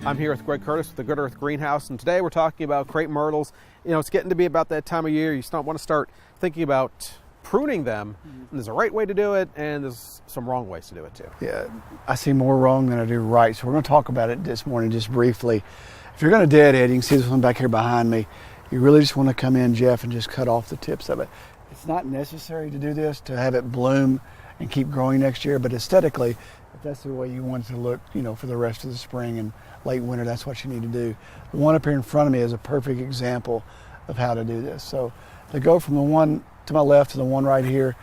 I'm here with Greg Curtis with the Good Earth Greenhouse, and today we're talking about crepe myrtles. You know, it's getting to be about that time of year. You want to start thinking about pruning them, and there's a right way to do it, and there's some wrong ways to do it too. Yeah, I see more wrong than I do right, so we're going to talk about it this morning just briefly. If you're going to deadhead, you can see this one back here behind me. You really just want to come in, Jeff, and just cut off the tips of it. It's not necessary to do this to have it bloom and keep growing next year, but aesthetically, if that's the way you want it to look, you know, for the rest of the spring and late winter, that's what you need to do. The one up here in front of me is a perfect example of how to do this. So to go from the one to my left to the one right here,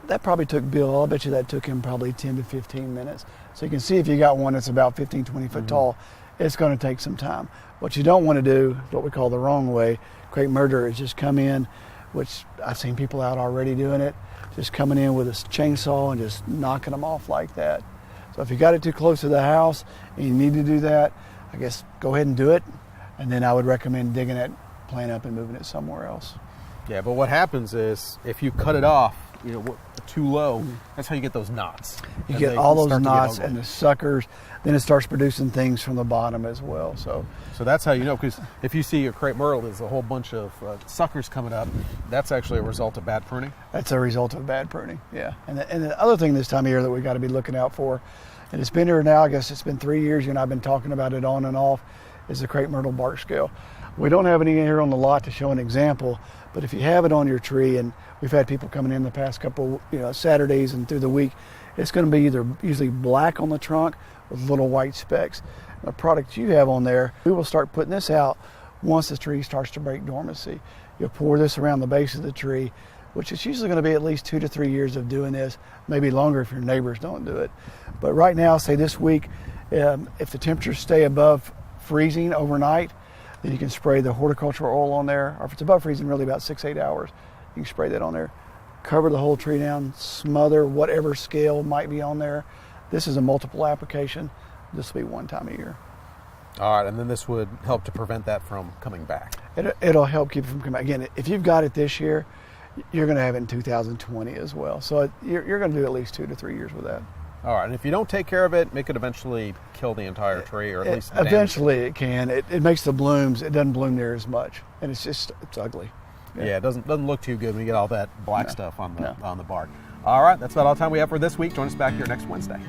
that probably took Bill, I'll bet you that took him probably 10 to 15 minutes. So you can see if you got one that's about 15, 20 foot tall, it's going to take some time. What you don't want to do, what we call the wrong way, Crape murder, is just come in, which I've seen people out already doing it, just coming in with a chainsaw and just knocking them off like that. So if you got it too close to the house and you need to do that, I guess go ahead and do it. And then I would recommend digging that plant up and moving it somewhere else. Yeah, but what happens is if you cut it off, you know, too low, that's how you get those knots. You get all those knots and the suckers, then it starts producing things from the bottom as well. So that's how you know, because if you see your crepe myrtle, there's a whole bunch of suckers coming up. That's actually a result of bad pruning. That's a result of bad pruning, yeah. And the other thing this time of year that we got to be looking out for, and it's been here now, I guess it's been 3 years, you and I've been talking about it on and off, is the crepe myrtle bark scale. We don't have any here on the lot to show an example, but if you have it on your tree, and we've had people coming in the past couple, Saturdays and through the week, it's going to be either usually black on the trunk with little white specks. The product you have on there, we will start putting this out once the tree starts to break dormancy. You'll pour this around the base of the tree, which is usually going to be at least 2 to 3 years of doing this, maybe longer if your neighbors don't do it. But right now, say this week, if the temperatures stay above freezing overnight, then you can spray the horticultural oil on there, or if it's above freezing, really about 6-8 hours, you can spray that on there. Cover the whole tree down, smother whatever scale might be on there. This is a multiple application. This will be one time a year. All right, and then this would help to prevent that from coming back. It'll help keep it from coming back. Again, if you've got it this year, you're going to have it in 2020 as well. So you're going to do at least 2 to 3 years with that. All right, and if you don't take care of it, it could eventually kill the entire tree, or at least eventually it can. It makes the blooms. It doesn't bloom there as much, and it's ugly. Yeah, it doesn't look too good when you get all that black stuff on the bark. All right, that's about all the time we have for this week. Join us back here next Wednesday.